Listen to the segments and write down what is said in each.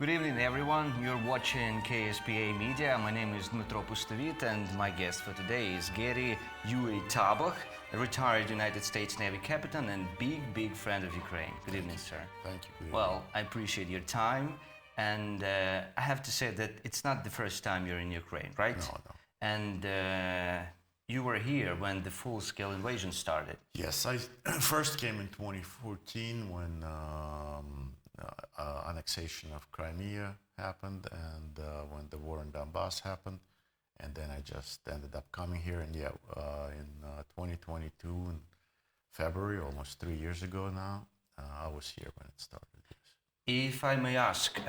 Good evening, everyone. You're watching KSPA Media. My name is Dmytro Pustovit, and my guest for today is Yuri Tabach, a retired United States Navy captain and big friend of Ukraine. Good evening, sir. Thank you. Well, I appreciate your time, and I have to say that it's not the first time you're in Ukraine, right? No. And you were here when the full-scale invasion started. Yes, I first came in 2014 when annexation of Crimea happened and when the war in Donbass happened. And then I just ended up coming here. And in 2022, in February, almost 3 years ago now, I was here when it started. Yes. If I may ask,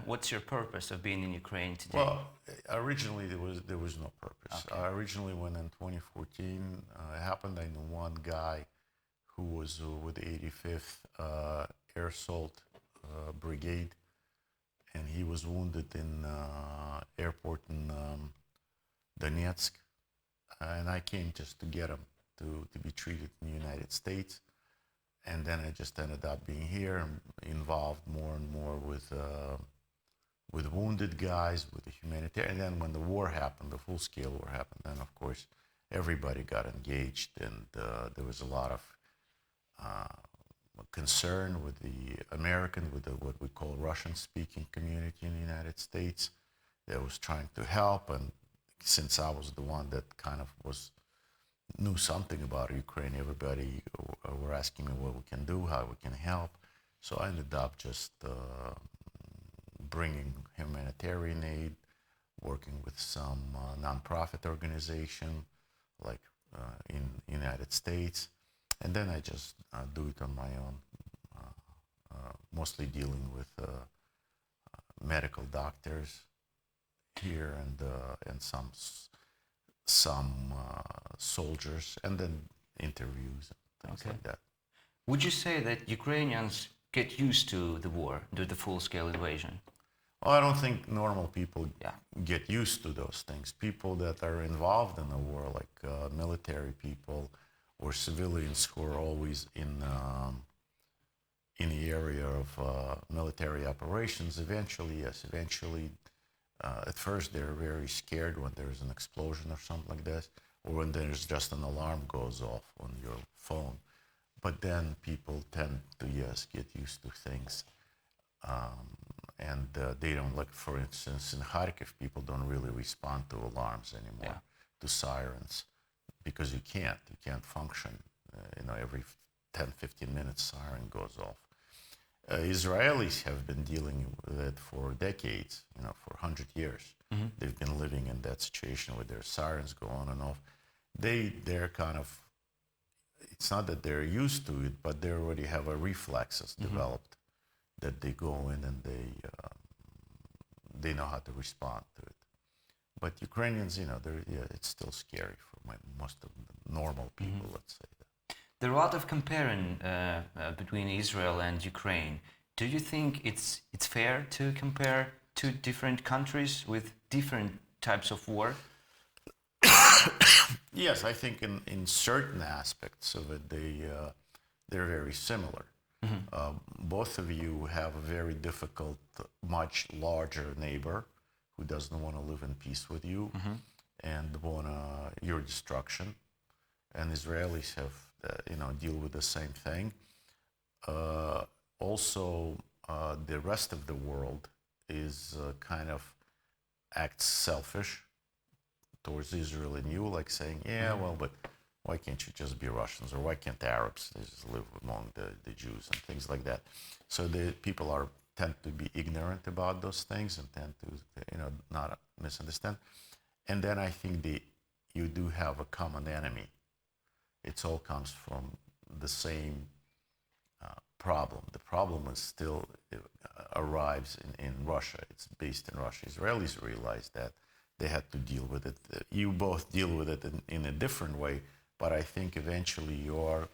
what's your purpose of being in Ukraine today? Well, originally there was no purpose. Okay. Originally, when in 2014 it happened, I knew one guy who was with the 85th Air Assault Brigade, and he was wounded in airport in Donetsk, and I came just to get him to be treated in the United States. And then I just ended up being here and involved more and more with wounded guys, with the humanitarian. And then when the war happened, the full-scale war happened, then of course everybody got engaged, and there was a lot of concern with the American, with what we call Russian-speaking community in the United States that was trying to help. And since I was the one that kind of knew something about Ukraine, everybody were asking me what we can do, how we can help. So I ended up just bringing humanitarian aid, working with some non-profit organization like in United States. And then I just do it on my own, mostly dealing with medical doctors here and some soldiers, and then interviews and things like that. Would you say that Ukrainians get used to the war, to the full-scale invasion? Well, I don't think normal people get used to those things. People that are involved in the war, like military people or civilians who are always in the area of military operations, eventually, at first they're very scared when there's an explosion or something like this, or when there's just an alarm goes off on your phone. But then people tend to, get used to things. And they don't, like, for instance, in Kharkiv, people don't really respond to alarms anymore, to sirens, because you can't function. Every 10, 15 minutes, siren goes off. Israelis have been dealing with it for decades, for 100 years. Mm-hmm. They've been living in that situation where their sirens go on and off. They're kind of, it's not that they're used to it, but they already have a reflexes developed that they go in and they know how to respond to it. But Ukrainians, it's still scary for most of the normal people, let's say that. There are a lot of comparing between Israel and Ukraine. Do you think it's fair to compare two different countries with different types of war? Yes, I think in certain aspects of it, they're very similar. Mm-hmm. Both of you have a very difficult, much larger neighbor who doesn't want to live in peace with you and want your destruction. And Israelis have deal with the same thing. Also, the rest of the world is kind of acts selfish towards Israel and you, like saying, but why can't you just be Russians, or why can't the Arabs just live among the Jews and things like that? So the people tend to be ignorant about those things and tend to not misunderstand. And then I think you do have a common enemy. It all comes from the same problem. The problem is still arrives in Russia. It's based in Russia. Israelis realized that they had to deal with it. You both deal with it in a different way, but I think eventually you are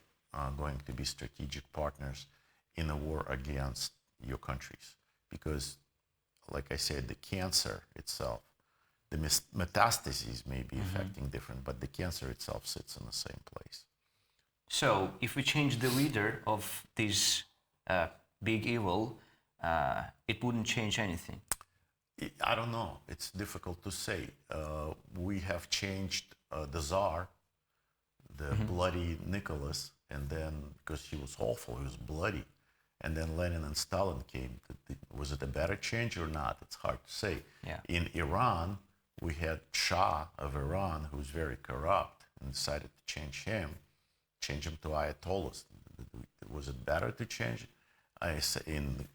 going to be strategic partners in a war against your countries. Because, like I said, the cancer itself, the metastases may be affecting different, but the cancer itself sits in the same place. So, if we change the leader of this big evil, it wouldn't change anything? I don't know. It's difficult to say. We have changed the Tsar, the bloody Nicholas, and then, because he was awful, he was bloody, and then Lenin and Stalin came. Was it a better change or not? It's hard to say. Yeah. In Iran, we had Shah of Iran, who's very corrupt, and decided to change him to Ayatollahs. Was it better to change? In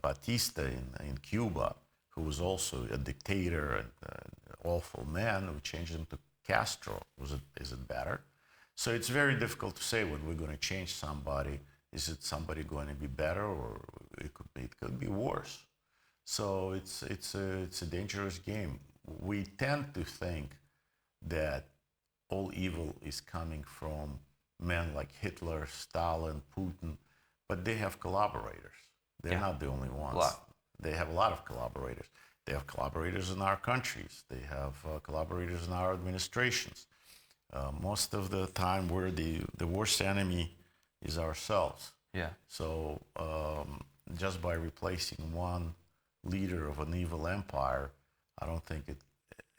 Batista in Cuba, who was also a dictator and an awful man, we changed him to Castro. Is it better? So it's very difficult to say when we're going to change somebody. Is it somebody going to be better, or it could be worse? So it's a dangerous game. We tend to think that all evil is coming from men like Hitler, Stalin, Putin, but they have collaborators. They're not the only ones. Wow. They have a lot of collaborators. They have collaborators in our countries. They have collaborators in our administrations. Most of the time, we're the worst enemy is ourselves. Yeah. So just by replacing one leader of an evil empire, I don't think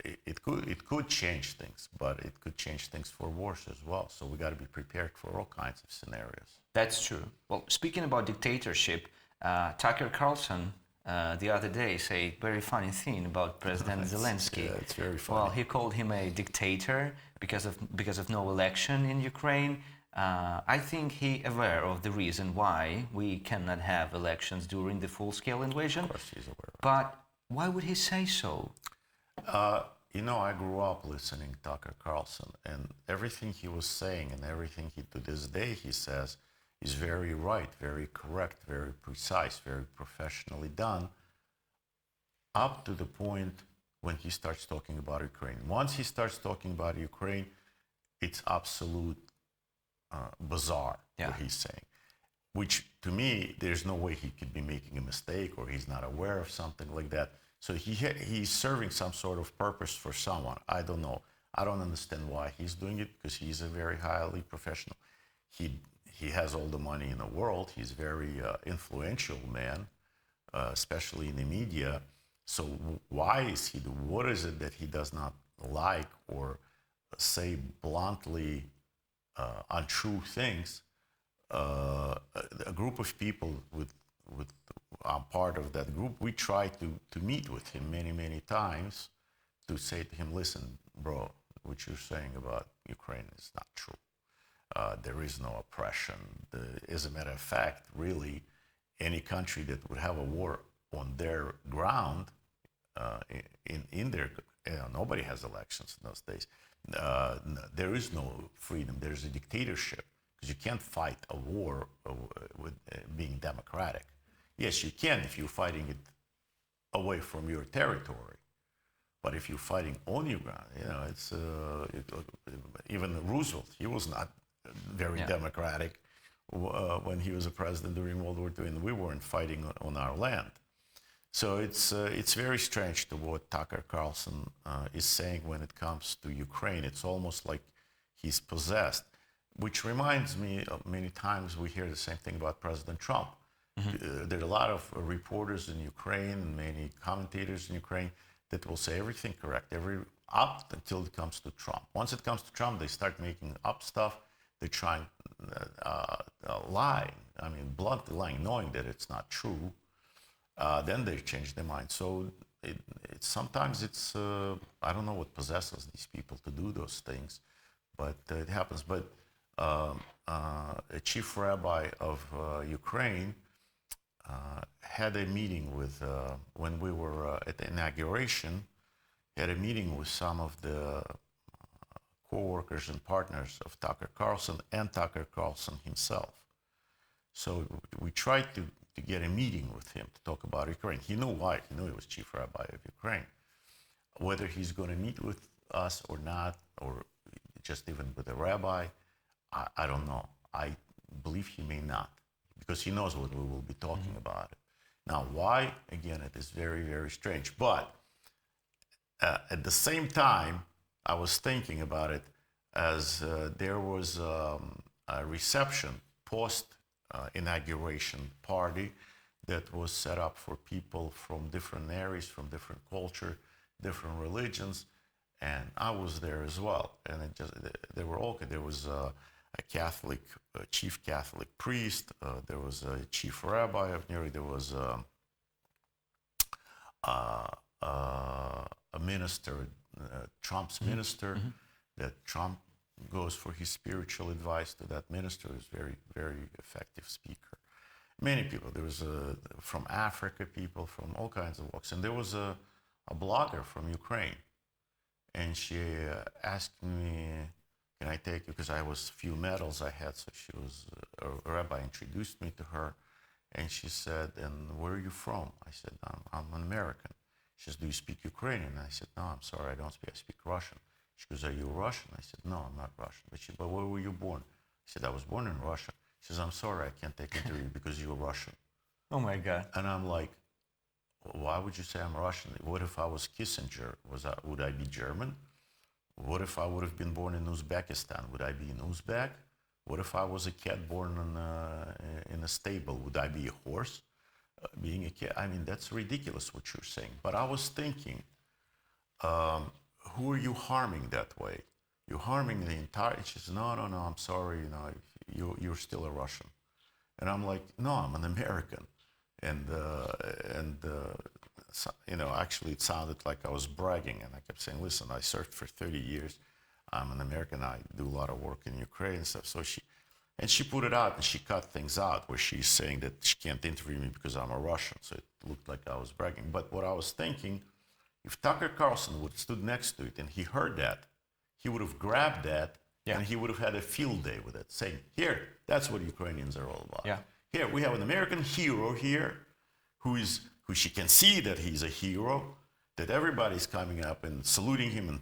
it could change things, but it could change things for worse as well. So we got to be prepared for all kinds of scenarios. That's true. Well, speaking about dictatorship, Tucker Carlson the other day said very funny thing about President Zelenskyy. Yeah, it's very funny. Well, he called him a dictator because of no election in Ukraine. I think he aware of the reason why we cannot have elections during the full-scale invasion. Of course he's aware. But why would he say so? I grew up listening to Tucker Carlson, and everything he was saying and everything to this day he says is very right, very correct, very precise, very professionally done, up to the point when he starts talking about Ukraine. Once he starts talking about Ukraine, it's absolute bizarre what he's saying, which to me, there's no way he could be making a mistake or he's not aware of something like that. So he's serving some sort of purpose for someone. I don't know. I don't understand why he's doing it, because he's a very highly professional. He has all the money in the world. He's a very influential man, especially in the media. So why is he? What is it that he does not like or say bluntly untrue things? A group of people I'm part of that group. We try to meet with him many times to say to him, listen, bro, what you're saying about Ukraine is not true. There is no oppression. As a matter of fact, really, any country that would have a war on their ground, nobody has elections in those days. There is no freedom. There's a dictatorship, because you can't fight a war with being democratic. Yes, you can if you're fighting it away from your territory. But if you're fighting on your ground, it's even Roosevelt, he was not very democratic when he was a president during World War II, and we weren't fighting on our land. So it's very strange to what Tucker Carlson is saying when it comes to Ukraine. It's almost like he's possessed, which reminds me of many times we hear the same thing about President Trump. There are a lot of reporters in Ukraine and many commentators in Ukraine that will say everything correct, up until it comes to Trump. Once it comes to Trump, they start making up stuff. They try and lie, bluntly lying, knowing that it's not true. Then they change their mind. So sometimes it's, I don't know what possesses these people to do those things, but it happens. But a chief rabbi of Ukraine had a meeting with, when we were at the inauguration, he had a meeting with some of the co-workers and partners of Tucker Carlson and Tucker Carlson himself. So we tried to get a meeting with him to talk about Ukraine. He knew why. He knew he was chief rabbi of Ukraine. Whether he's going to meet with us or not, or just even with a rabbi, I don't know. I believe he may not, because he knows what we will be talking about. Now, why? Again, it is very, very strange. But at the same time, I was thinking about it as there was a reception post-inauguration party that was set up for people from different areas, from different culture, different religions, and I was there as well. And they were all. There was a Catholic, a chief Catholic priest. There was a chief rabbi of Yuri. There was a minister, Trump's minister, that Trump goes for his spiritual advice to that minister. Is very, very effective speaker. Many people. There was from Africa people, from all kinds of walks, and there was a blogger from Ukraine, and she asked me, "Can I take you?" Because I was few medals I had, so she was a rabbi introduced me to her, and she said, "And where are you from?" I said, "I'm an American." She says, "Do you speak Ukrainian?" I said, "No, I'm sorry, I don't speak. I speak Russian." She goes, "Are you Russian?" I said, "No, I'm not Russian." But where were you born? I said, "I was born in Russia." She says, "I'm sorry, I can't take interview because you're Russian." Oh my God. And I'm like, why would you say I'm Russian? What if I was Kissinger? Would I be German? What if I would have been born in Uzbekistan? Would I be an Uzbek? What if I was a cat born in a stable? Would I be a horse? Being a cat? I mean, that's ridiculous what you're saying. But I was thinking, who are you harming that way? You're harming the entire. She says, no, I'm sorry. You're still a Russian. And I'm like, no, I'm an American. And actually it sounded like I was bragging. And I kept saying, listen, I served for 30 years. I'm an American. I do a lot of work in Ukraine and stuff. So she put it out and she cut things out where she's saying that she can't interview me because I'm a Russian. So it looked like I was bragging. But what I was thinking, if Tucker Carlson would have stood next to it and he heard that, he would have grabbed that and he would have had a field day with it, saying, here, that's what Ukrainians are all about. Yeah. Here, we have an American hero here who she can see that he's a hero, that everybody's coming up and saluting him and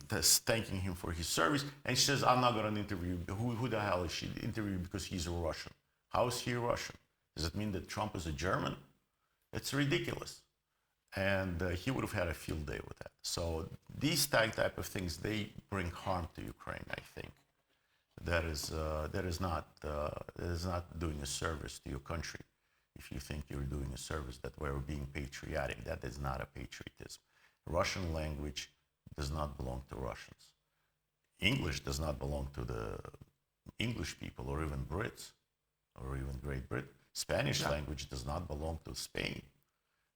thanking him for his service. And she says, I'm not going to interview. Who the hell is she interviewing because he's a Russian? How is he a Russian? Does it mean that Trump is a German? It's ridiculous. And he would have had a field day with that. So these type of things, they bring harm to Ukraine, I think. That is not doing a service to your country. If you think you're doing a service that we're being patriotic, that is not a patriotism. Russian language does not belong to Russians. English does not belong to the English people or even Brits or even Great Britain. Spanish language does not belong to Spain.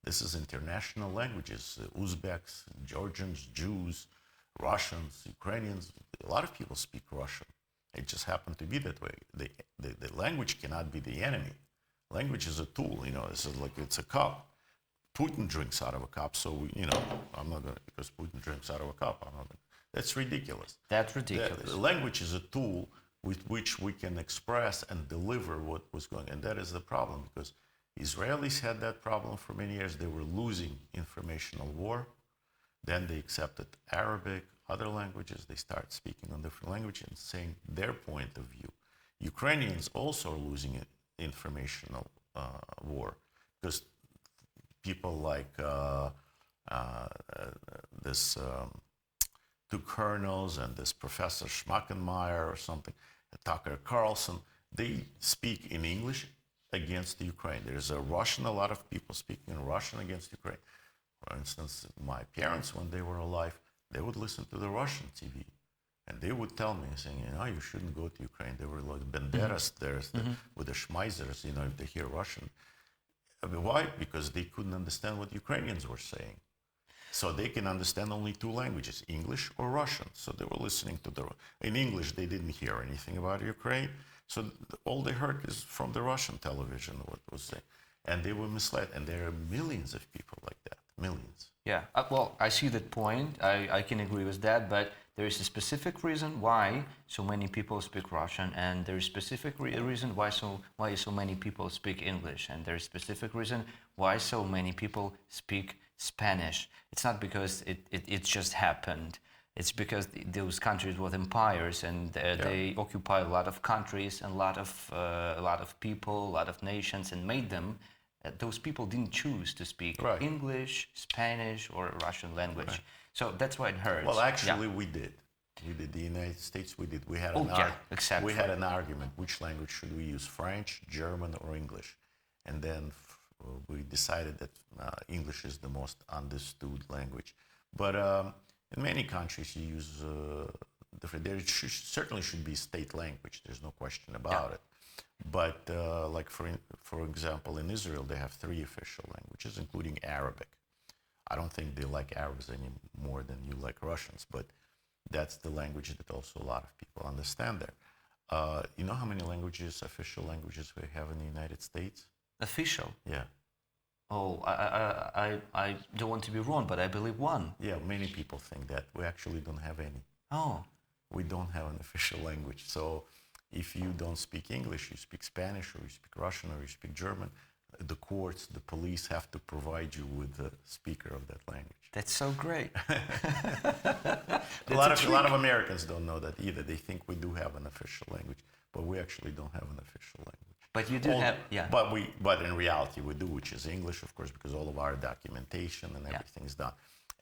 This is international languages. Uzbeks, Georgians, Jews, Russians, Ukrainians. A lot of people speak Russian. It just happened to be that way. The language cannot be the enemy. Language is a tool. This is like it's a cup. Putin drinks out of a cup, so I'm not gonna, because Putin drinks out of a cup. I'm not gonna. That's ridiculous. That's ridiculous. The language is a tool with which we can express and deliver what was going, and that is the problem because Israelis had that problem for many years. They were losing informational war. Then they accepted Arabic, other languages. They start speaking on different languages and saying their point of view. Ukrainians also are losing informational war because people like this two colonels and this Professor Schmackenmeyer or something, Tucker Carlson, they speak in English against the Ukraine. There's a Russian, a lot of people speaking in Russian against Ukraine. For instance, my parents, when they were alive, they would listen to the Russian TV. And they would tell me, saying, you shouldn't go to Ukraine. They were like banderas there with the schmeizers, if they hear Russian. I mean, why? Because they couldn't understand what Ukrainians were saying. So they can understand only two languages, English or Russian. So they were listening to in English, they didn't hear anything about Ukraine. So all they heard is from the Russian television, what was saying. And they were misled. And there are millions of people like that, millions. Yeah, well, I see that point. I can agree with that, but there is a specific reason why so many people speak Russian, and there is a specific reason why so many people speak English, and there is a specific reason why so many people speak Spanish. It's not because it just happened. It's because those countries were empires, and they occupy a lot of countries and a lot of people, a lot of nations, and made them. Those people didn't choose to speak English, Spanish, or Russian language. Right. So that's why it hurts. Well, actually, we did. We did. The United States, we did. We had we had an argument. Which language should we use, French, German, or English? And then we decided that English is the most understood language. But in many countries, you use different. There certainly should be state language. There's no question about it. But like for example, in Israel, they have 3 official languages, including Arabic. I don't think they like Arabs any more than you like Russians, but that's the language that also a lot of people understand there. You know how many languages, official languages, we have in the United States? Official? Yeah. Oh, I don't want to be wrong, but I believe 1. Yeah, many people think that. We actually don't have any. Oh. We don't have an official language. So if you don't speak English, you speak Spanish, or you speak Russian, or you speak German, the courts, the police have to provide you with the speaker of that language. That's so great. A lot of Americans don't know that either. They think we do have an official language, but we actually don't have an official language. But you do have, yeah. But in reality we do, which is English, of course, because all of our documentation and everything's done.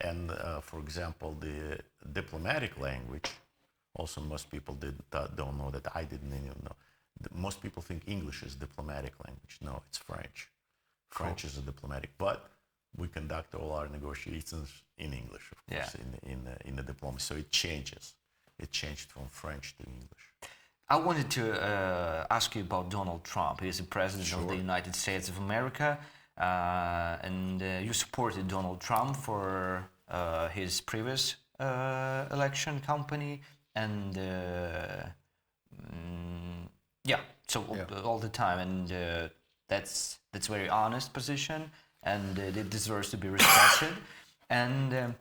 And for example, the diplomatic language, also most people don't know that. I didn't even know. Most people think English is diplomatic language. No, it's French. French is a diplomatic, but we conduct all our negotiations in English, of course, in the diplomacy. So it changes. It changed from French to English. I wanted to ask you about Donald Trump. He is the president of the United States of America, and you supported Donald Trump for his previous election campaign, and all the time, and that's very honest position, and it deserves to be respected. And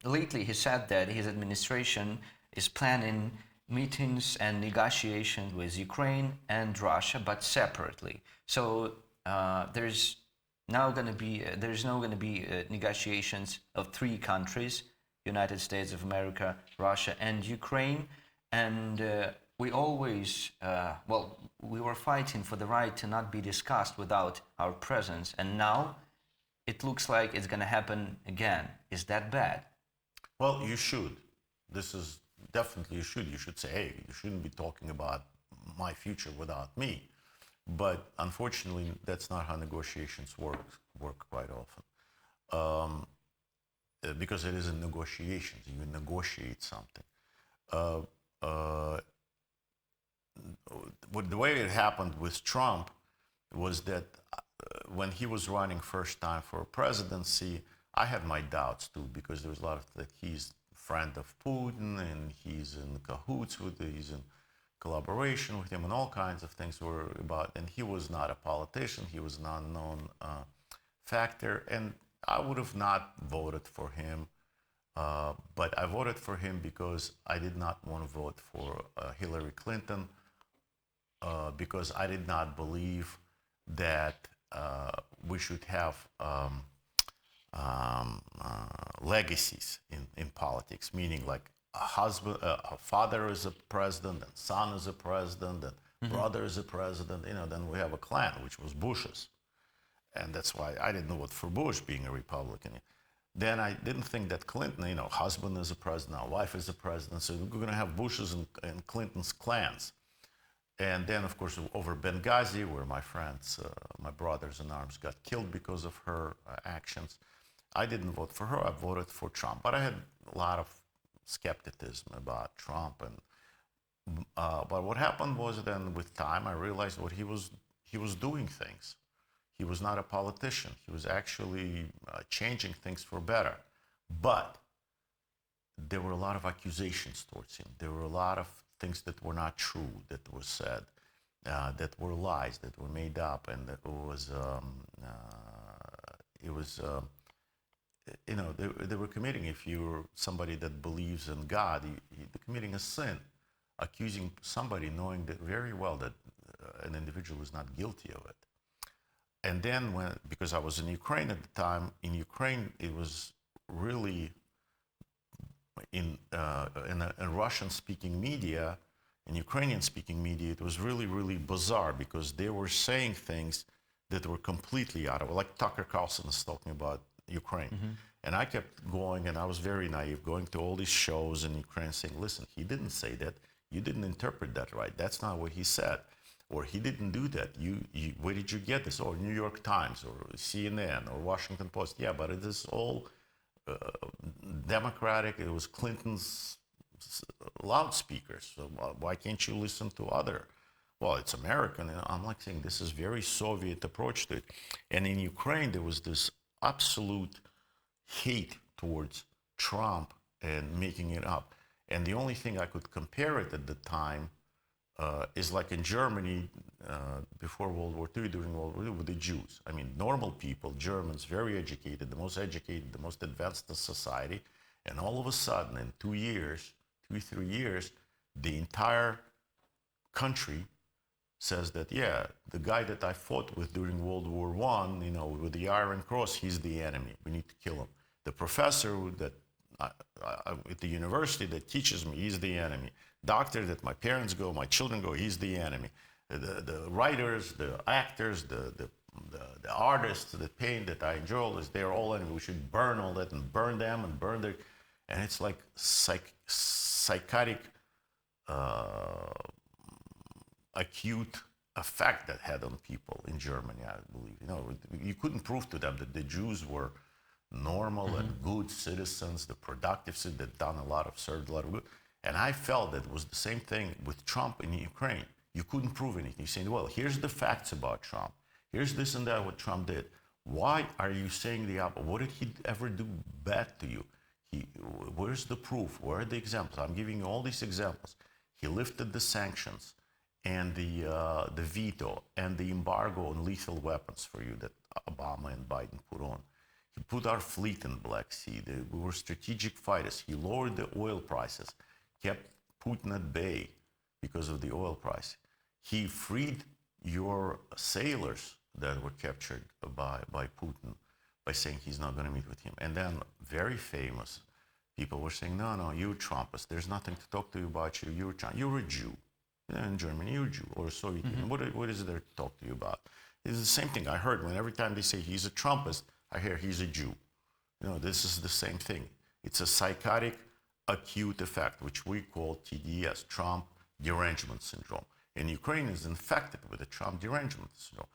lately he said that his administration is planning meetings and negotiations with Ukraine and Russia, but separately. So there's now going to be negotiations of 3 countries: United States of America, Russia, and Ukraine. And we always, we were fighting for the right to not be discussed without our presence. And now it looks like it's going to happen again. Is that bad? Well, you should. This is definitely you should. You should say, hey, you shouldn't be talking about my future without me. But unfortunately, that's not how negotiations work quite often. Because it is a negotiation. You negotiate something. The way it happened with Trump was that when he was running first time for presidency, I had my doubts too, because there was a lot of that he's a friend of Putin and he's in cahoots with it, he's in collaboration with him, and all kinds of things were about, and he was not a politician, he was an unknown factor, and I would have not voted for him. But I voted for him because I did not want to vote for Hillary Clinton, because I did not believe that we should have legacies in politics, meaning like a father is a president, and son is a president, and brother is a president. Then we have a clan, which was Bush's, and that's why I didn't vote for Bush, being a Republican. Then I didn't think that Clinton, husband is a president, wife is a president, so we're going to have Bush's and Clinton's clans. And then, of course, over Benghazi, where my friends, my brothers in arms, got killed because of her actions, I didn't vote for her. I voted for Trump. But I had a lot of skepticism about Trump. But what happened was then, with time, I realized what he was doing things. He was not a politician. He was actually changing things for better. But there were a lot of accusations towards him. There were a lot of things that were not true that were said, that were lies, that were made up, and that they were committing, if you're somebody that believes in God, you're committing a sin, accusing somebody knowing that very well that an individual is not guilty of it. And then because I was in Ukraine at the time, in Ukraine it was really in Russian-speaking media, in Ukrainian-speaking media, it was really, really bizarre, because they were saying things that were completely out of it. Like Tucker Carlson is talking about Ukraine. Mm-hmm. And I kept going, and I was very naive, going to all these shows in Ukraine saying, listen, he didn't say that. You didn't interpret that right. That's not what he said. Or he didn't do that. Where did you get this? Or New York Times, or CNN, or Washington Post. Yeah, but it is all democratic. It was Clinton's loudspeakers. So why can't you listen to other? Well, it's American. And I'm like saying this is very Soviet approach to it. And in Ukraine, there was this absolute hate towards Trump and making it up. And the only thing I could compare it at the time is like in Germany before World War II, during World War II, with the Jews. I mean, normal people, Germans, very educated, the most advanced in society. And all of a sudden, in 2 years, 3 years, the entire country says that, yeah, the guy that I fought with during World War I, you know, with the Iron Cross, he's the enemy. We need to kill him. The professor that at the university that teaches me, he's the enemy. Doctor that my parents go, my children go, he's the enemy. The writers, the actors, the artists, the paint that I enjoy, all this, they're all enemy. We should burn all that and burn them and burn their... And it's like psychotic, acute effect that had on people in Germany, I believe. You know, you couldn't prove to them that the Jews were normal and good citizens, the productive citizens that done a lot of good. And I felt that it was the same thing with Trump in Ukraine. You couldn't prove anything. You're saying, well, here's the facts about Trump. Here's this and that, what Trump did. Why are you saying the opposite? What did he ever do bad to you? Where's the proof? Where are the examples? I'm giving you all these examples. He lifted the sanctions and the veto and the embargo on lethal weapons for you that Obama and Biden put on. He put our fleet in the Black Sea. We were strategic fighters. He lowered the oil prices, kept Putin at bay because of the oil price. He freed your sailors that were captured by Putin by saying he's not going to meet with him. And then very famous people were saying, no, you're Trumpist. There's nothing to talk to you about you. You're a Jew. In Germany, you're a Jew, or a Soviet Union. What is there to talk to you about? It's the same thing I heard when every time they say he's a Trumpist, I hear he's a Jew. You know, this is the same thing. It's a psychotic acute effect, which we call TDS, Trump derangement syndrome. And Ukraine is infected with the Trump derangement syndrome.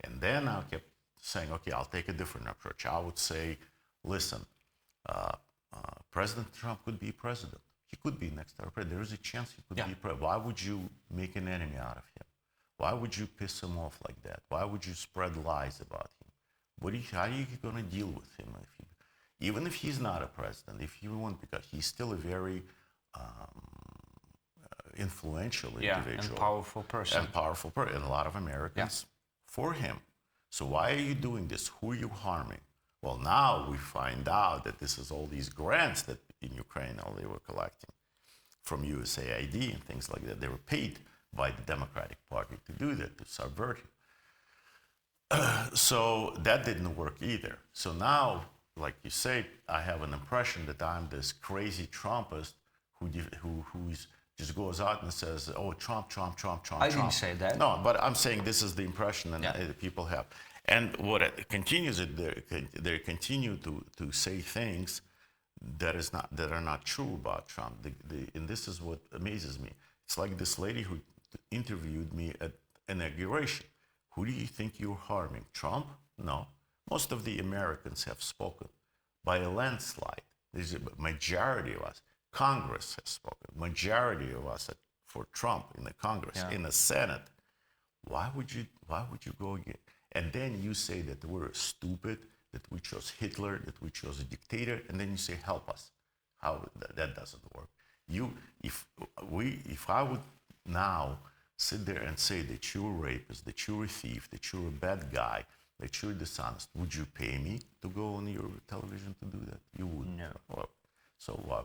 And then I kept saying, okay, I'll take a different approach. I would say, listen, President Trump could be president. He could be next to our president. There is a chance he could be president. Why would you make an enemy out of him? Why would you piss him off like that? Why would you spread lies about him? How are you going to deal with him? Even if he's not a president, if you want, because he's still a very influential individual. And powerful person. And a lot of Americans for him. So why are you doing this? Who are you harming? Well, now we find out that this is all these grants that in Ukraine all they were collecting from USAID and things like that. They were paid by the Democratic Party to do that, to subvert him. So that didn't work either. So now, like you say, I have an impression that I'm this crazy Trumpist who just goes out and says, oh, Trump. I didn't say that. No, but I'm saying this is the impression that people have. And what it continues, they continue to say things that are not true about Trump. And this is what amazes me. It's like this lady who interviewed me at inauguration. Who do you think you're harming? Trump? No. Most of the Americans have spoken by a landslide. There's a majority of us. Congress has spoken. Majority of us for Trump in the Congress, in the Senate. Why would you go again? And then you say that we're stupid, that we chose Hitler, that we chose a dictator, and then you say, help us. How that doesn't work. If I would now sit there and say that you're a rapist, that you're a thief, that you're a bad guy, that you're dishonest, would you pay me to go on your television to do that? You wouldn't. No. Well, so why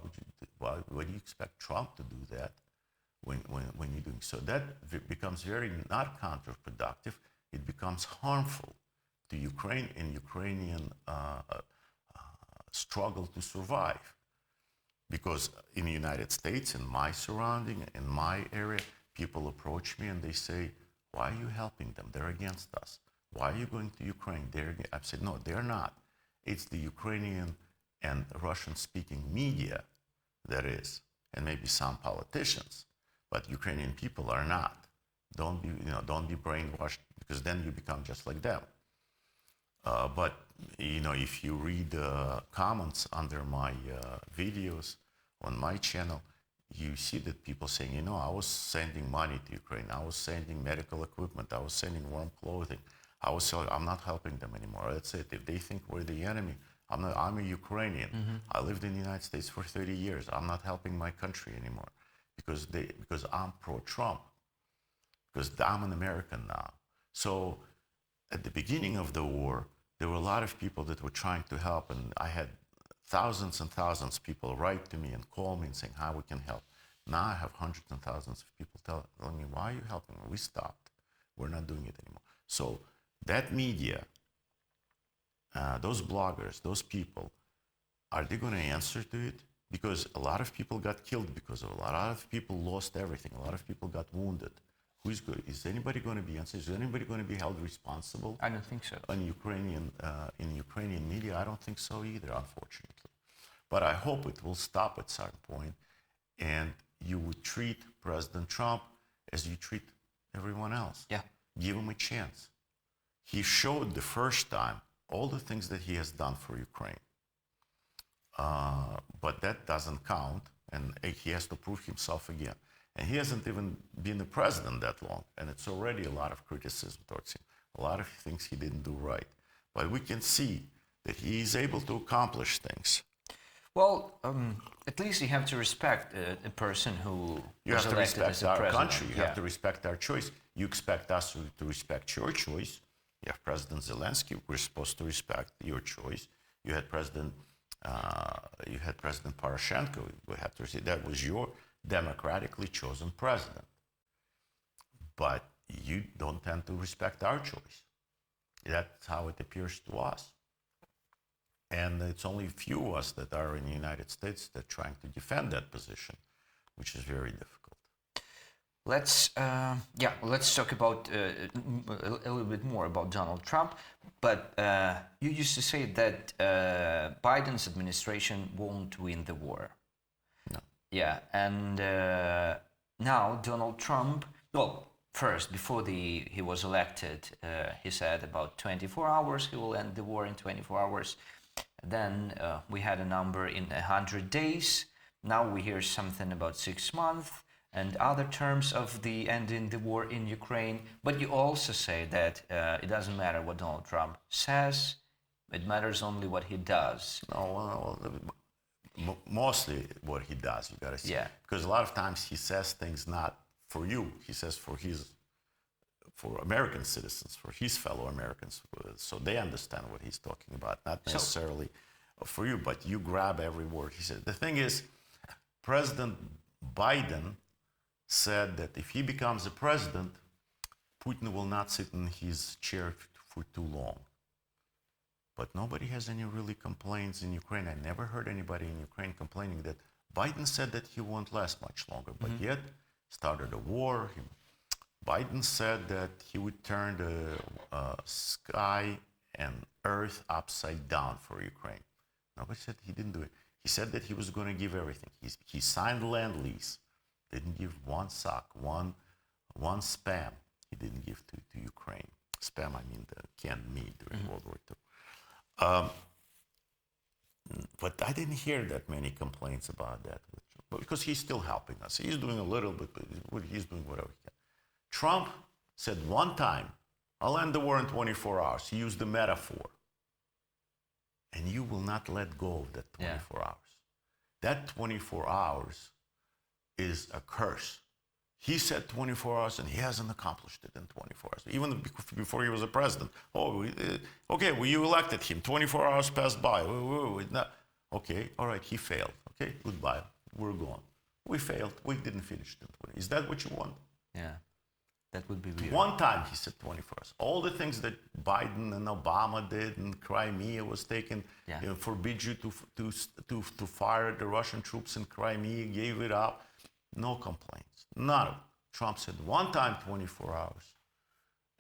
do you expect Trump to do that when you're doing so? That becomes very not counterproductive. It becomes harmful to Ukraine and Ukrainian struggle to survive. Because in the United States, in my surrounding, in my area, people approach me and they say, why are you helping them? They're against us. Why are you going to Ukraine? I've said, no, they're not. It's the Ukrainian and Russian-speaking media that is, and maybe some politicians, but Ukrainian people are not. Don't be brainwashed, because then you become just like them. But if you read comments under my videos on my channel, you see that people saying, I was sending money to Ukraine, I was sending medical equipment, I was sending warm clothing, I'm not helping them anymore. That's it. If they think we're the enemy, I'm a Ukrainian. Mm-hmm. I lived in the United States for 30 years. I'm not helping my country anymore because I'm pro-Trump, because I'm an American now. So at the beginning of the war, there were a lot of people that were trying to help, and I had thousands and thousands of people write to me and call me and saying how we can help. Now I have hundreds and thousands of people telling me, why are you helping? We stopped. We're not doing it anymore. So that media, those bloggers, those people, are they going to answer to it? Because a lot of people got killed because of it. A lot of people lost everything. A lot of people got wounded. Who's good? Is anybody going to be answered? Is anybody going to be held responsible? I don't think so. In Ukrainian media, I don't think so either, unfortunately. But I hope it will stop at some point, and you would treat President Trump as you treat everyone else. Yeah. Give him a chance. He showed the first time all the things that he has done for Ukraine. But that doesn't count, and he has to prove himself again. And he hasn't even been the president that long, and it's already a lot of criticism towards him, a lot of things he didn't do right. But we can see that he is able to accomplish things. Well, at least you have to respect a person who you was have to elected respect as a our president. country. You have to respect our choice. You expect us to respect your choice. You have President Zelenskyy. We're supposed to respect your choice. You had President Poroshenko. We have to say that was your democratically chosen president. But you don't tend to respect our choice. That's how it appears to us. And it's only a few of us that are in the United States that are trying to defend that position, which is very difficult. Let's talk about a little bit more about Donald Trump. But you used to say that Biden's administration won't win the war. No. Yeah, and now Donald Trump. Well, first, before he was elected, he said about 24 hours he will end the war in 24 hours. Then we had a number in 100 days. Now we hear something about 6 months and other terms of the ending the war in Ukraine. But you also say that it doesn't matter what Donald Trump says, it matters only what he does. No, mostly what he does, you gotta see. Yeah. Because a lot of times he says things not for you, he says for American citizens, for his fellow Americans, so they understand what he's talking about, not necessarily for you, but you grab every word he said. The thing is, President Biden said that if he becomes a president, Putin will not sit in his chair for too long. But nobody has any really complaints in Ukraine. I never heard anybody in Ukraine complaining that Biden said that he won't last much longer, but yet started a war. Biden said that he would turn the sky and earth upside down for Ukraine. Nobody said he didn't do it. He said that he was going to give everything. He signed the land lease, didn't give one sock, one spam he didn't give to Ukraine. Spam, I mean the canned meat during World War II. But I didn't hear that many complaints about that, because he's still helping us. He's doing a little bit, but he's doing whatever he can. Trump said one time, I'll end the war in 24 hours. He used the metaphor. And you will not let go of that 24 hours. That 24 hours is a curse. He said 24 hours, and he hasn't accomplished it in 24 hours. Even before he was a president. You elected him. 24 hours passed by. Okay, all right, he failed. Okay, goodbye. We're gone. We failed. We didn't finish it in 20. Is that what you want? Yeah, that would be weird. One time he said 24 hours. All the things that Biden and Obama did, and Crimea was taken, forbid you to fire the Russian troops in Crimea, gave it up. No complaints. None of it. Trump said one time 24 hours.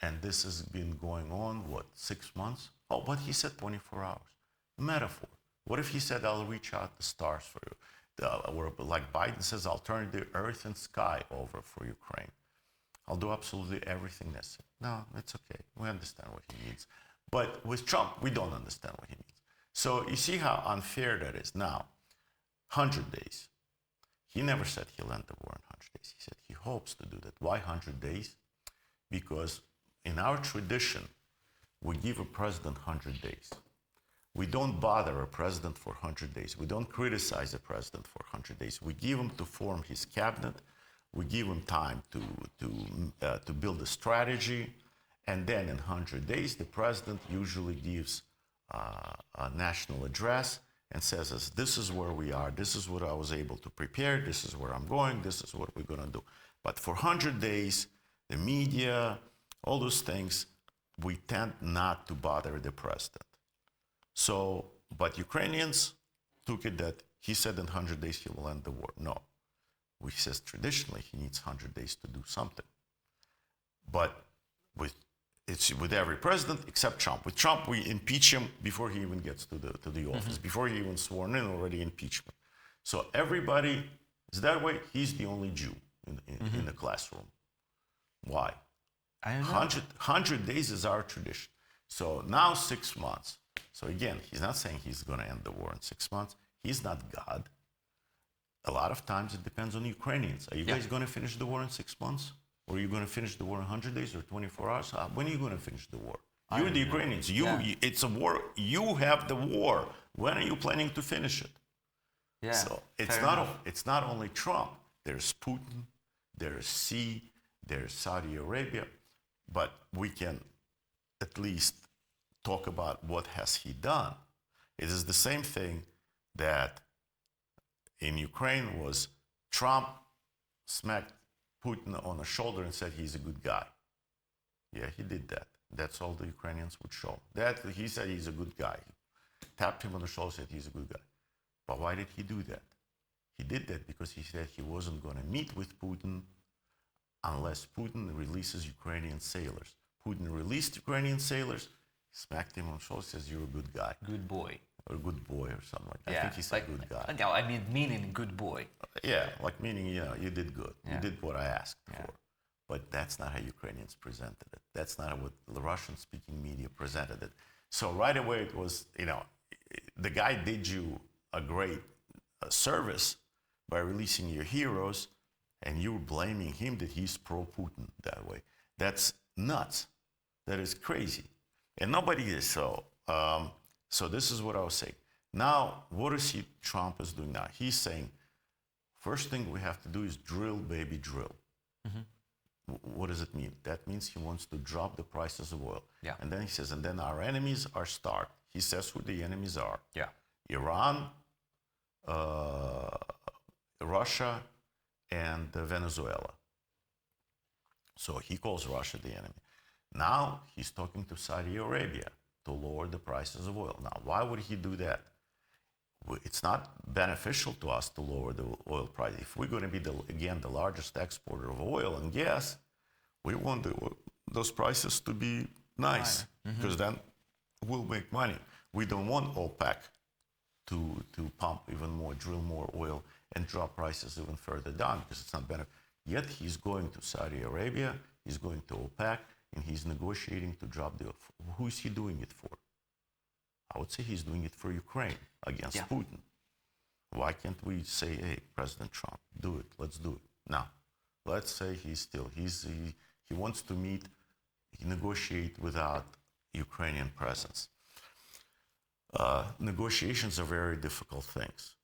And this has been going on, 6 months? Oh, but he said 24 hours. Metaphor. What if he said, I'll reach out the stars for you? Or like Biden says, I'll turn the earth and sky over for Ukraine. I'll do absolutely everything necessary. No, it's okay. We understand what he needs. But with Trump, we don't understand what he needs. So you see how unfair that is. Now, 100 days. He never said he'll end the war in 100 days. He said he hopes to do that. Why 100 days? Because in our tradition, we give a president 100 days. We don't bother a president for 100 days. We don't criticize a president for 100 days. We give him to form his cabinet. We give him time to build a strategy. And then in 100 days, the president usually gives a national address and says, this is where we are, this is what I was able to prepare, this is where I'm going, this is what we're going to do. But for 100 days, the media, all those things, we tend not to bother the president. So, but Ukrainians took it that he said in 100 days he will end the war. No. We says traditionally he needs 100 days to do something. But it's with every president except Trump. With Trump, we impeach him before he even gets to the office, before he even sworn in, already impeachment. So everybody is that way. He's the only Jew in the classroom. Why? I don't know. 100 days is our tradition. So now 6 months. So again, he's not saying he's going to end the war in 6 months. He's not God. A lot of times it depends on Ukrainians. Are you guys going to finish the war in 6 months? Or are you going to finish the war in 100 days or 24 hours? When are you going to finish the war? You're the Ukrainians. It's a war. You have the war. When are you planning to finish it? Yeah, so it's not only Trump. There's Putin, there's Xi, there's Saudi Arabia. But we can at least talk about what has he done. It is the same thing that in Ukraine was Trump smacked Putin on the shoulder and said he's a good guy. Yeah, he did that. That's all the Ukrainians would show. That he said he's a good guy. Tapped him on the shoulder, said he's a good guy. But why did he do that? He did that because he said he wasn't going to meet with Putin unless Putin releases Ukrainian sailors. Putin released Ukrainian sailors, smacked him on the shoulder, says you're a good guy. Good boy. Or good boy or something like that. I think he said good guy. No, I mean meaning good boy. Yeah, like meaning, you did good. You did what I asked for. But that's not how Ukrainians presented it. That's not what the Russian-speaking media presented it. So right away it was, the guy did you a great service by releasing your heroes, and you're blaming him that he's pro-Putin that way. That's nuts. That is crazy. And nobody is so. So this is what I was saying. Now, what is Trump is doing now? He's saying, first thing we have to do is drill, baby, drill. What does it mean? That means he wants to drop the prices of oil. Yeah. And then he says, and then our enemies are starved. He says who the enemies are. Yeah. Iran, Russia, and Venezuela. So he calls Russia the enemy. Now he's talking to Saudi Arabia to lower the prices of oil. Now, why would he do that? It's not beneficial to us to lower the oil price. If we're going to be, the largest exporter of oil and gas, we want those prices to be nice, because then we'll make money. We don't want OPEC to pump even more, drill more oil, and drop prices even further down, because it's not beneficial. Yet he's going to Saudi Arabia, he's going to OPEC, and he's negotiating to drop the oil. Who is he doing it for? I would say he's doing it for Ukraine against Putin. Why can't we say, hey, President Trump, do it, let's do it. Now, let's say he wants to negotiate without Ukrainian presence. Negotiations are very difficult things.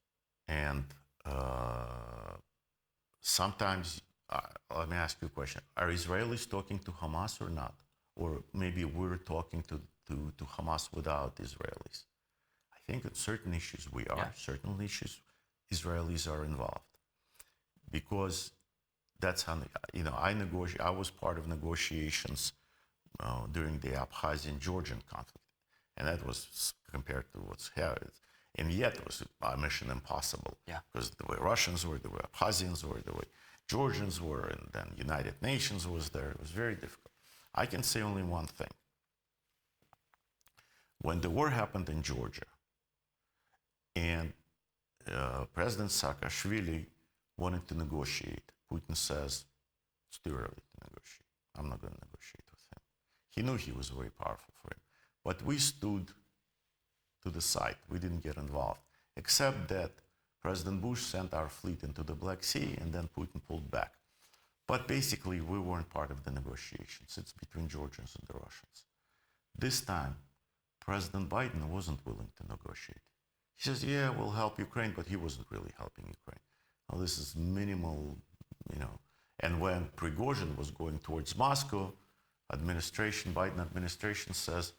And sometimes, let me ask you a question. Are Israelis talking to Hamas or not? Or maybe we're talking to Hamas without Israelis? I think at certain issues we are. Certain issues Israelis are involved. Because that's how, I was part of negotiations during the Abkhazian-Georgian conflict. And that was compared to what's here. And yet it was a mission impossible. Because the way Russians were, the way Abkhazians were, the way Georgians were, and then United Nations was there. It was very difficult. I can say only one thing. When the war happened in Georgia, and President Saakashvili wanted to negotiate, Putin says, It's too early to negotiate. I'm not going to negotiate with him. He knew he was very powerful for him. But we stood to the side. We didn't get involved, except that President Bush sent our fleet into the Black Sea, and then Putin pulled back. But basically, we weren't part of the negotiations. It's between Georgians and the Russians. This time, President Biden wasn't willing to negotiate. He says, yeah, we'll help Ukraine, but he wasn't really helping Ukraine. Now, this is minimal, And when Prigozhin was going towards Moscow, Biden administration says,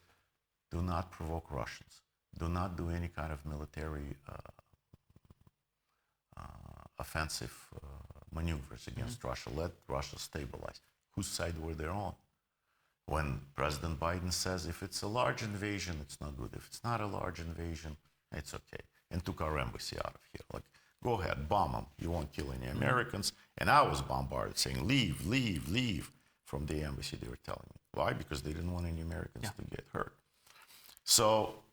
do not provoke Russians. Do not do any kind of military offensive maneuvers against Russia. Let Russia stabilize. Whose side were they on? When President Biden says, if it's a large invasion, it's not good. If it's not a large invasion, it's okay. And took our embassy out of here. Like, go ahead, bomb them. You won't kill any Americans. And I was bombarded saying, leave, leave, leave from the embassy, they were telling me. Why? Because they didn't want any Americans to get hurt. So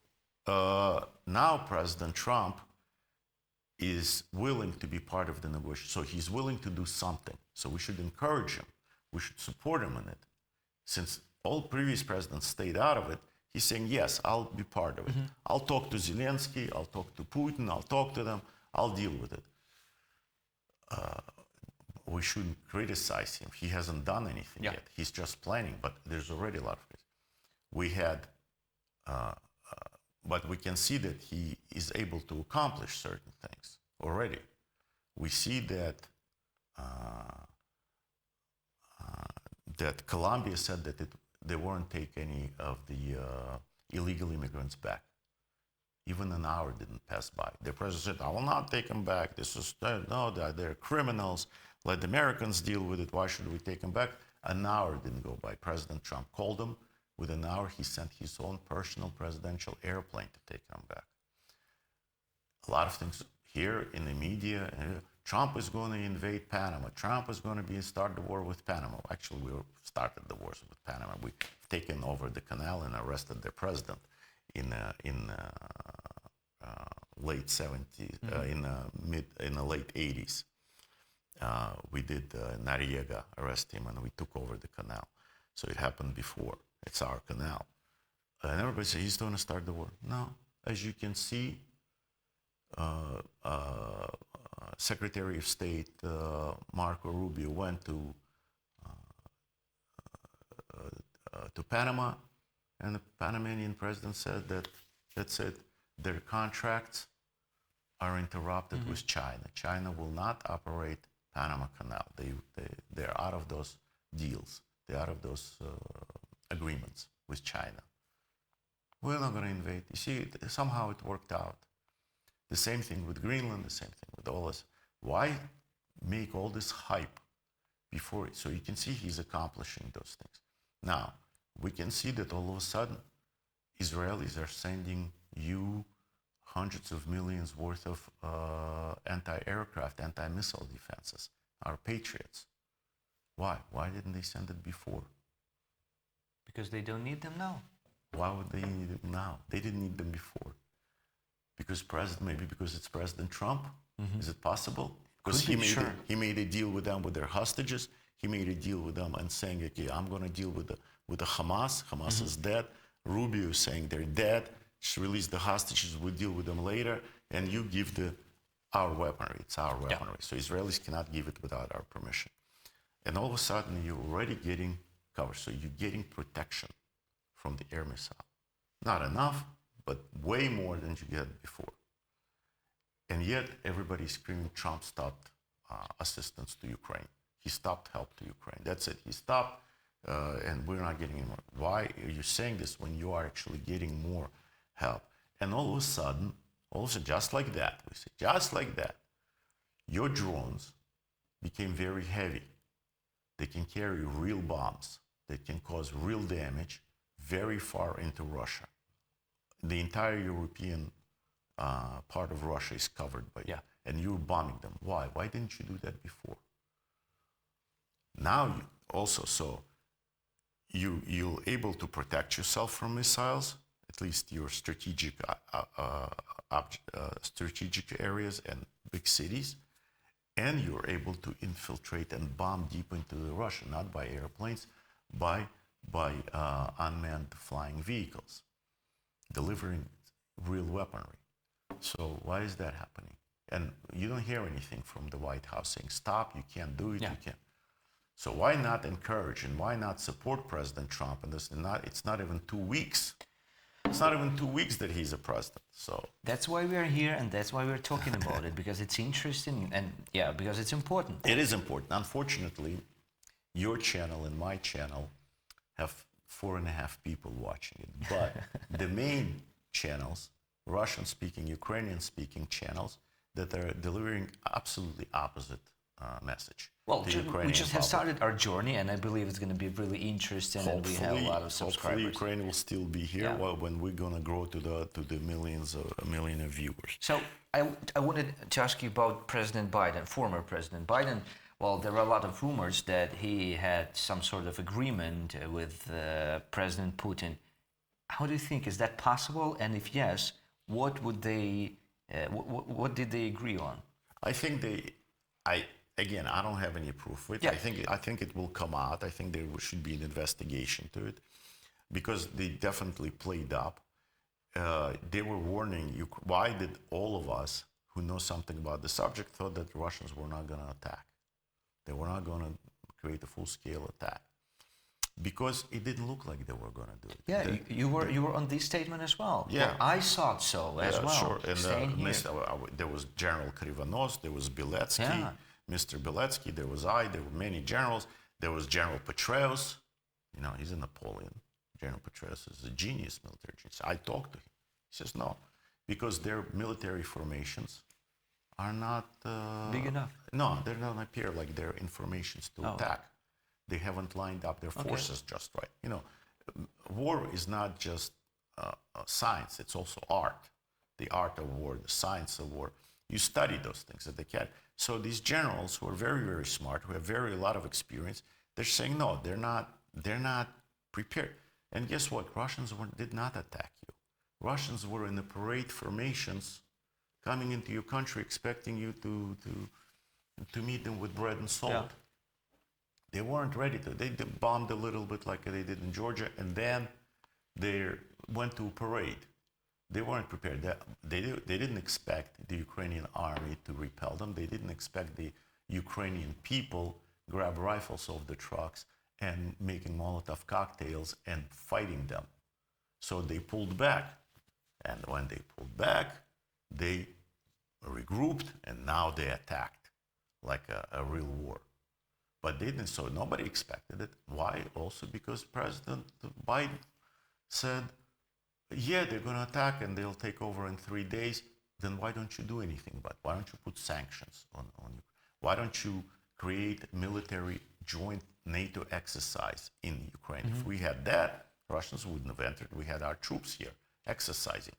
now President Trump is willing to be part of the negotiation. So he's willing to do something. So we should encourage him. We should support him in it. Since all previous presidents stayed out of it, he's saying, yes, I'll be part of it. I'll talk to Zelenskyy, I'll talk to Putin, I'll talk to them, I'll deal with it. We shouldn't criticize him. He hasn't done anything yet. He's just planning, but there's already a lot of it. We had, but we can see that he is able to accomplish certain things already. We see that that Colombia said that they won't take any of the illegal immigrants back. Even an hour didn't pass by. The president said, I will not take them back. They're criminals. Let the Americans deal with it. Why should we take them back? An hour didn't go by. President Trump called them. Within an hour, he sent his own personal presidential airplane to take them back. A lot of things here in the media. Trump is going to invade Panama. Trump is going to start the war with Panama. Actually, we started the wars with Panama. We've taken over the canal and arrested their president in late 70s, in the late 80s. We did Noriega arrest him, and we took over the canal. So it happened before. It's our canal. And everybody says he's going to start the war. No, as you can see, Secretary of State Marco Rubio went to Panama, and the Panamanian president said that that's it. Their contracts are interrupted with China. China will not operate Panama Canal. They're out of those deals. They're out of those agreements with China. We're not going to invade. You see, somehow it worked out. The same thing with Greenland, the same thing with all this. Why make all this hype before it? So you can see he's accomplishing those things. Now, we can see that all of a sudden, Israelis are sending you hundreds of millions worth of anti-aircraft, anti-missile defenses, our Patriots. Why? Why didn't they send it before? Because they don't need them now. Why would they need them now? They didn't need them before. Maybe because it's President Trump? Is it possible? Because he made a deal with them with their hostages. He made a deal with them and saying, okay, I'm going to deal with the Hamas. Hamas is dead. Rubio is saying they're dead. Just release the hostages. We'll deal with them later. And you give our weaponry. It's our weaponry. So Israelis cannot give it without our permission. And all of a sudden, you're already getting cover. So you're getting protection from the air missile. Not enough, but way more than you get before. And yet, everybody's screaming Trump stopped assistance to Ukraine. He stopped help to Ukraine. That's it. He stopped, and we're not getting any more. Why are you saying this when you are actually getting more help? And all of a sudden, just like that, your drones became very heavy. They can carry real bombs. They can cause real damage very far into Russia. The entire European part of Russia is covered by it. And you're bombing them. Why? Why didn't you do that before? Now, you're able to protect yourself from missiles, at least your strategic areas and big cities. and you're able to infiltrate and bomb deep into the Russia, not by airplanes, by unmanned flying vehicles, delivering real weaponry. So why is that happening? And you don't hear anything from the White House saying, stop, you can't do it, you can't. So why not encourage and why not support President Trump? And it's not even 2 weeks. It's not even 2 weeks that he's a president. So that's why we are here, and that's why we're talking about it, because it's interesting and because it's important. It is important. Unfortunately, your channel and my channel have 4.5 people watching it. But the main channels, Russian-speaking, Ukrainian-speaking channels, that are delivering absolutely opposite message. Well, we just have started our journey, and I believe it's going to be really interesting, and we have a lot of subscribers. Hopefully, Ukraine will still be here when we're going to grow to the millions of viewers. So I wanted to ask you about President Biden, former President Biden. Well, there are a lot of rumors that he had some sort of agreement with President Putin. How do you think, is that possible? And if yes, what would they? What did they agree on? I think again, I don't have any proof of it. I think it will come out. I think there should be an investigation to it, because they definitely played up. They were warning you. Why did all of us who know something about the subject thought that the Russians were not going to attack? They were not going to create a full-scale attack, because it didn't look like they were going to do it. Yeah, you were on this statement as well. Yeah, well, I thought so as well. Sure. And there was General Krivonos, there was Beletsky, Mr. Beletsky, there was there were many generals. There was General Petraeus. You know, he's a Napoleon. General Petraeus is a genius, military genius. I talked to him. He says no, because their military formations are not big enough. No, they don't appear like their informations to attack. They haven't lined up their forces just right. You know, war is not just science; it's also art. The art of war, the science of war. You study those things at the CAD. So these generals who are very, very smart, who have a lot of experience, they're saying no, they're not prepared. And guess what? Russians did not attack you. Russians were in the parade formations, coming into your country, expecting you to meet them with bread and salt. Yeah. They weren't ready to. They bombed a little bit like they did in Georgia, and then they went to a parade. They weren't prepared. They didn't expect the Ukrainian army to repel them. They didn't expect the Ukrainian people grab rifles off the trucks and making Molotov cocktails and fighting them. So they pulled back. And when they pulled back, they regrouped, and now they attacked like a real war. But they didn't, so nobody expected it. Why? Also because President Biden said, yeah, they're going to attack and they'll take over in 3 days. Then why don't you do anything about it? Why don't you put sanctions on you? Why don't you create military joint NATO exercise in Ukraine? If we had that, Russians wouldn't have entered. We had our troops here exercising.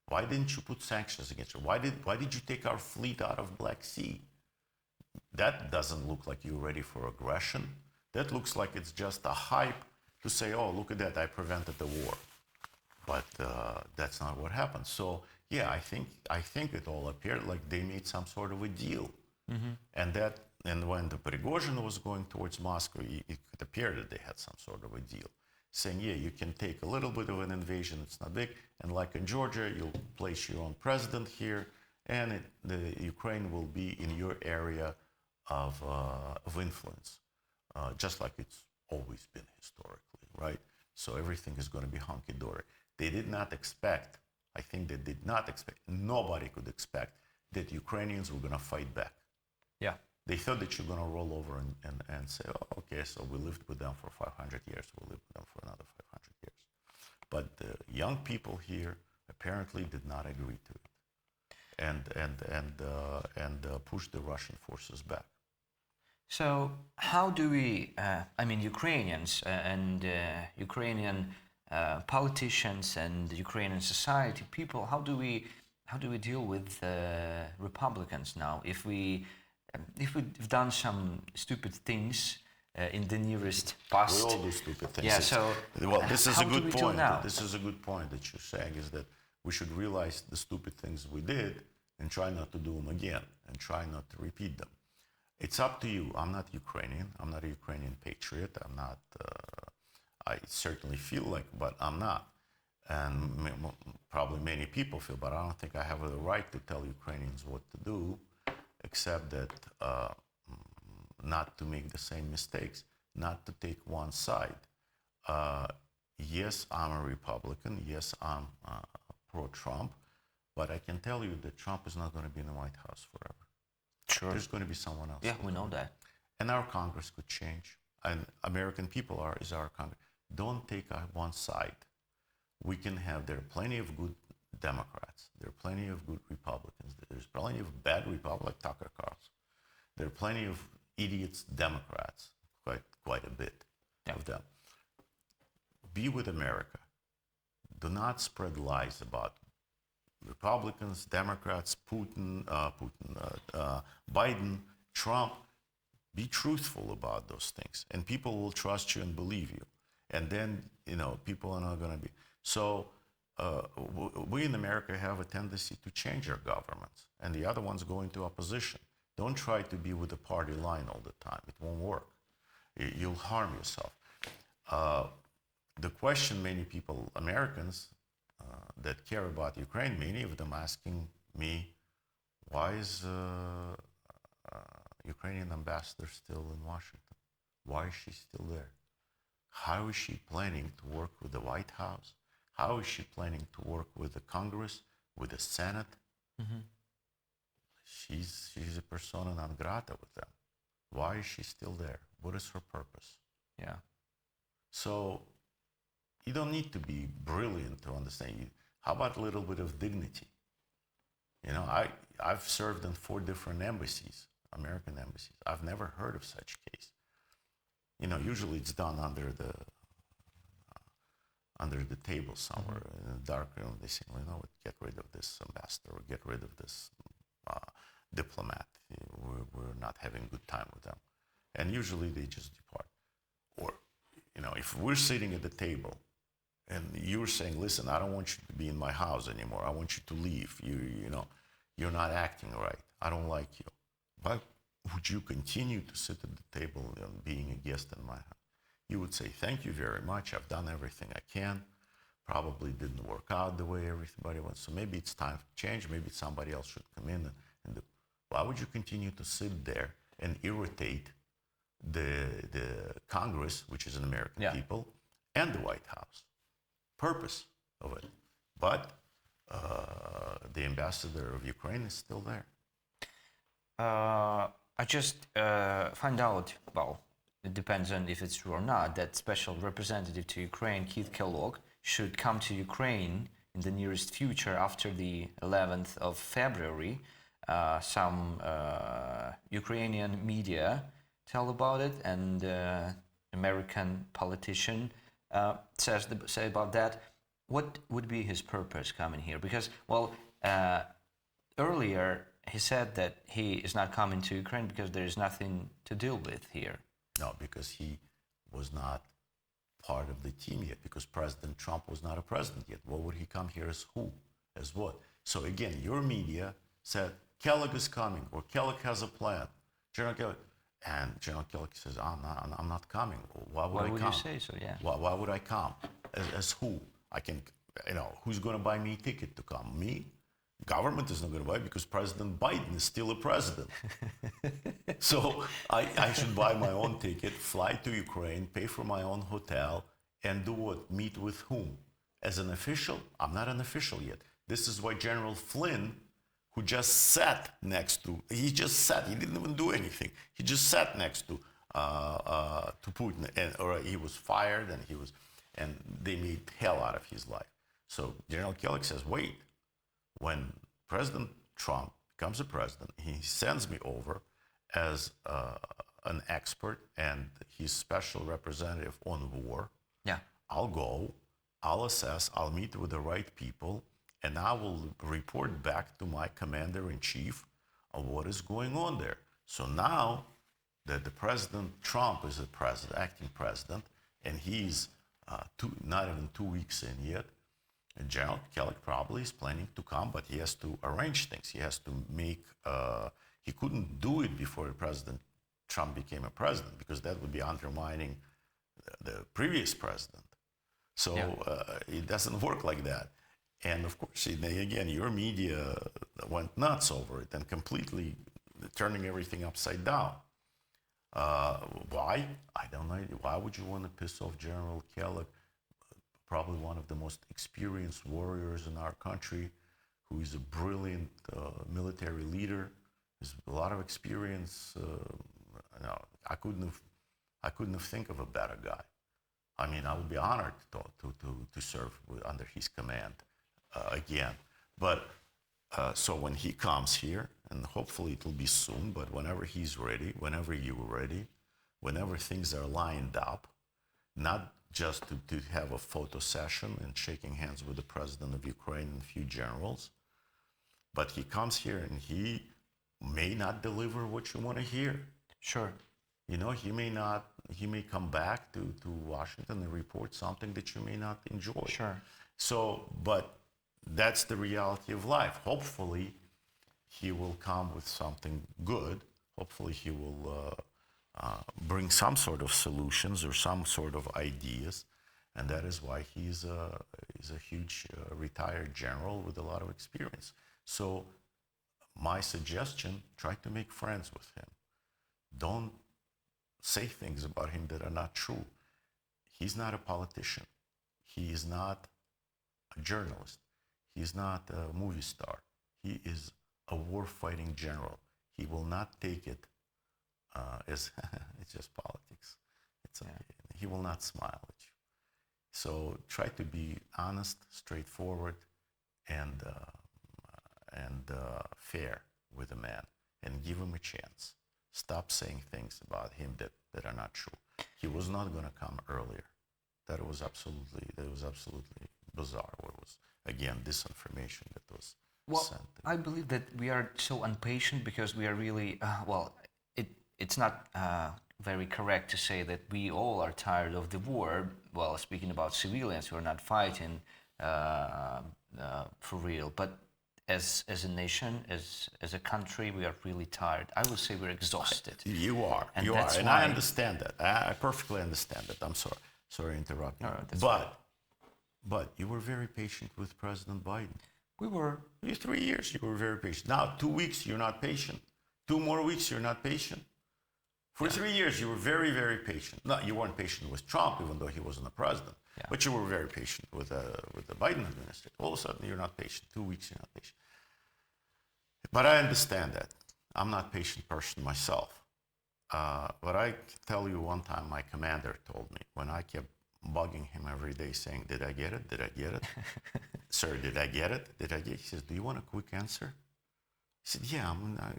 Why didn't you put sanctions against it? Why did you take our fleet out of Black Sea? That doesn't look like you're ready for aggression. That looks like it's just a hype to say, oh, look at that, I prevented the war. But that's not what happened. So yeah, I think it all appeared like they made some sort of a deal. And when the Prigozhin was going towards Moscow, it appeared that they had some sort of a deal, saying, yeah, you can take a little bit of an invasion, it's not big, and like in Georgia, you'll place your own president here, and the Ukraine will be in your area of influence, just like it's always been historically, right? So everything is going to be hunky-dory. They did not expect, I think they did not expect, nobody could expect that Ukrainians were going to fight back. Yeah. They thought that you're going to roll over and say, oh, okay, so we lived with them for 500 years, we'll live with them for another 500 years. But the young people here apparently did not agree to it and pushed the Russian forces back. So how do we, Ukrainians and Ukrainian politicians and Ukrainian society, people, how do we deal with Republicans now? If we've done some stupid things in the nearest past. We all do stupid things. Yeah, so well, this is a good point. Now? This is a good point that you're saying, is that we should realize the stupid things we did and try not to do them again and try not to repeat them. It's up to you. I'm not Ukrainian. I'm not a Ukrainian patriot. I'm not, I certainly feel like, but I'm not. And probably many people feel, but I don't think I have the right to tell Ukrainians what to do, except that not to make the same mistakes, not to take one side. Yes, I'm a Republican. Yes, I'm pro-Trump. But I can tell you that Trump is not going to be in the White House forever. Sure. There's going to be someone else. Yeah, we know that. And our Congress could change. And American people is our Congress. Don't take one side. We can have, there are plenty of good Democrats. There are plenty of good Republicans. There's plenty of bad Republicans, like Tucker Carlson. There are plenty of idiots Democrats, quite a bit of them. Be with America. Do not spread lies about Republicans, Democrats, Putin, Biden, Trump. Be truthful about those things, and people will trust you and believe you. And then, people are not going to be. So we in America have a tendency to change our governments, and the other ones go into opposition. Don't try to be with the party line all the time. It won't work. You'll harm yourself. The question many people, Americans, that care about Ukraine, many of them asking me, why is Ukrainian ambassador still in Washington? Why is she still there? How is she planning to work with the White House? How is she planning to work with the Congress, with the Senate? Mm-hmm. She's a persona non grata with them. Why is she still there? What is her purpose? Yeah. So you don't need to be brilliant to understand. How about a little bit of dignity? I've served in 4 different embassies, American embassies. I've never heard of such case. Usually it's done under the table somewhere in a dark room. They say, get rid of this ambassador or get rid of this diplomat. We're not having a good time with them. And usually they just depart. Or, if we're sitting at the table and you're saying, listen, I don't want you to be in my house anymore. I want you to leave. You're not acting right. I don't like you. But would you continue to sit at the table and being a guest in my house? You would say, thank you very much. I've done everything I can. Probably didn't work out the way everybody wants. So maybe it's time to change. Maybe somebody else should come in and do. Why would you continue to sit there and irritate the Congress, which is an American people, and the White House? Purpose of it. But the ambassador of Ukraine is still there. I just find out, well, it depends on if it's true or not, that special representative to Ukraine, Keith Kellogg, should come to Ukraine in the nearest future after the 11th of February. Some Ukrainian media tell about it, and American politician say about that. What would be his purpose coming here? Because, well, earlier he said that he is not coming to Ukraine because there is nothing to deal with here. No, because he was not part of the team yet, because President Trump was not a president yet. What would he come here as who? As what? So again, your media said, Kellogg is coming, or Kellogg has a plan. General Kellogg, and General Kellogg says, I'm not coming. Why would I come? Why would you say so, yeah? Why would I come? As who? I can, who's going to buy me a ticket to come? Me? Government is not going to buy because President Biden is still a president. So I should buy my own ticket, fly to Ukraine, pay for my own hotel, and do what? Meet with whom? As an official? I'm not an official yet. This is why General Flynn, who just sat next to, he didn't even do anything. He just sat next to Putin, or he was fired, and they made hell out of his life. So General Kellogg says, wait, when President Trump becomes a president, he sends me over as an expert and his special representative on war. Yeah. I'll go, I'll assess, I'll meet with the right people, and I will report back to my commander-in-chief on what is going on there. So now that the President Trump is the acting president, and he's not even 2 weeks in yet, and General Kellogg probably is planning to come, but he has to arrange things. He has to make, He couldn't do it before President Trump became a president, because that would be undermining the previous president. So it doesn't work like that. And of course, again, your media went nuts over it and completely turning everything upside down. Why? I don't know. Why would you want to piss off General Kellogg, probably one of the most experienced warriors in our country, who is a brilliant military leader, has a lot of experience. I couldn't have think of a better guy. I mean, I would be honored to serve under his command again. But so when he comes here, and hopefully it will be soon, but whenever he's ready, whenever you're ready, whenever things are lined up, not just to have a photo session and shaking hands with the president of Ukraine and a few generals, but he comes here and he may not deliver what you want to hear. Sure. You know, he may come back to Washington and report something that you may not enjoy. Sure. So, but that's the reality of life. Hopefully, he will come with something good. Hopefully, he will bring some sort of solutions or some sort of ideas. And that is why he's a huge retired general with a lot of experience. So my suggestion, try to make friends with him. Don't say things about him that are not true. He's not a politician. He is not a journalist. He's not a movie star. He is a war-fighting general. He will not take it as it's just politics. He will not smile at you. So try to be honest, straightforward, and fair with a man, and give him a chance. Stop saying things about him that are not true. He was not going to come earlier. That was absolutely bizarre. What was, again, disinformation that was sent. I believe that we are so impatient because we are really, it's not very correct to say that we all are tired of the war. Well, speaking about civilians who are not fighting for real, but as a nation, as a country, we are really tired. I would say we're exhausted. You are, and I understand that. I perfectly understand that. I'm sorry to interrupt you. No, but you were very patient with President Biden. We were. 3 years, you were very patient. Now, 2 weeks, you're not patient. 2 more weeks, you're not patient. For 3 years, you were very, very patient. No, you weren't patient with Trump, even though he wasn't the president. Yeah. But you were very patient with the Biden administration. All of a sudden, you're not patient. 2 weeks, you're not patient. But I understand that. I'm not a patient person myself. But I can tell you, one time my commander told me, when I kept bugging him every day saying, did I get it? Did I get it? Sir, did I get it? Did I get it? He says, do you want a quick answer? He said, yeah,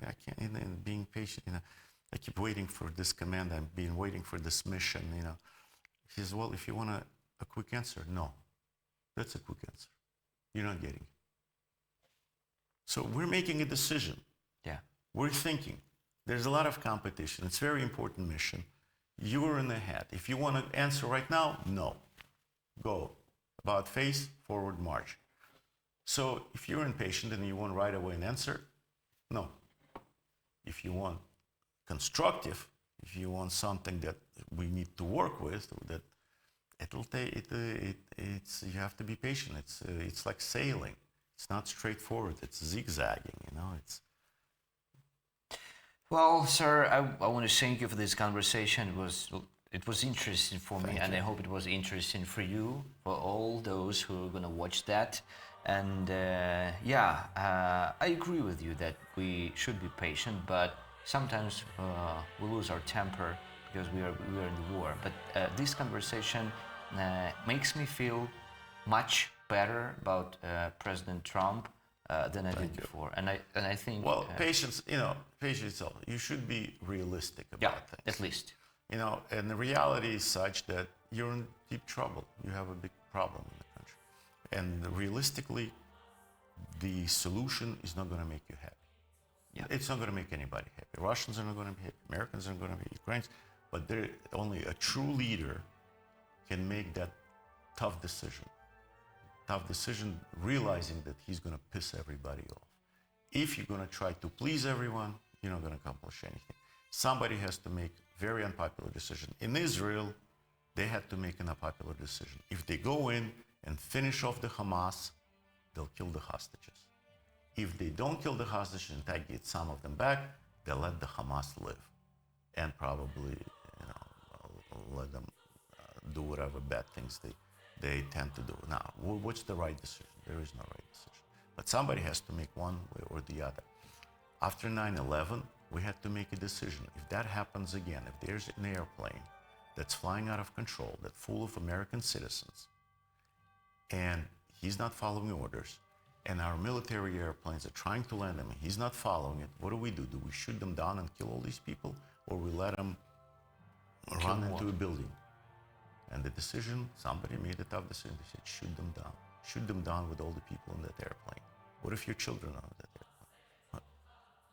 I can't, and being patient, I keep waiting for this command. I've been waiting for this mission, He says, well, if you want a quick answer, no. That's a quick answer. You're not getting it. So we're making a decision. Yeah. We're thinking. There's a lot of competition. It's a very important mission. You're in the head. If you want to answer right now, no. Go. About face, forward march. So if you're impatient and you want right away an answer, no. If you want constructive, if you want something that we need to work with, that it'll take it's you have to be patient. It's like sailing. It's not straightforward. It's zigzagging. It's. Well, sir, I want to thank you for this conversation. It was interesting for me, and I hope it was interesting for you, for all those who are going to watch that. And I agree with you that we should be patient, but sometimes we lose our temper because we are in the war. But this conversation makes me feel much better about President Trump than I did before. And I think patience. Patience. You should be realistic about things. At least. And the reality is such that you're in deep trouble. You have a big problem in the country, and realistically, the solution is not going to make you happy. Yeah. It's not going to make anybody happy. Russians are not going to be happy. Americans are not going to be. Ukrainians, but only a true leader can make that tough decision. Tough decision, realizing that he's going to piss everybody off. If you're going to try to please everyone, you're not going to accomplish anything. Somebody has to make very unpopular decision. In Israel, they had to make an unpopular decision. If they go in and finish off the Hamas, they'll kill the hostages. If they don't kill the hostages and get some of them back, they'll let the Hamas live, and probably, let them do whatever bad things they tend to do. Now, what's the right decision? There is no right decision. But somebody has to make one way or the other. After 9/11, we had to make a decision. If that happens again, if there's an airplane that's flying out of control, that's full of American citizens, and he's not following orders, and our military airplanes are trying to land him, he's not following it, what do? Do we shoot them down and kill all these people, or we let them run into a building? And the decision, somebody made a tough decision. They said, shoot them down. Shoot them down with all the people in that airplane. What if your children are on that airplane?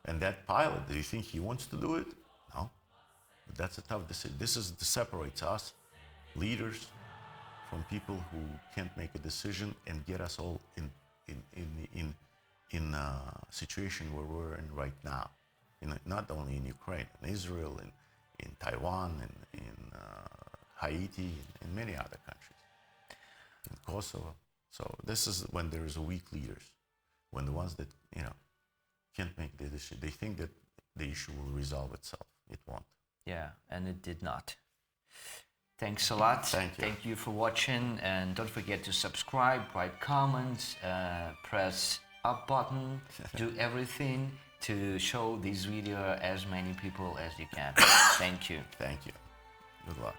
And that pilot, do you think he wants to do it? No. But that's a tough decision. This separates us, leaders, from people who can't make a decision and get us all in a situation where we're in right now. Not only in Ukraine, in Israel, in Taiwan, in Haiti, in many other countries, in Kosovo. So this is when there is weak leaders, when the ones that can't make the decision, they think that the issue will resolve itself. It won't. Yeah, and it did not. Thanks a lot. Thank you. Thank you for watching, and don't forget to subscribe, write comments, press up button, do everything to show this video as many people as you can. Thank you. Thank you. Good luck.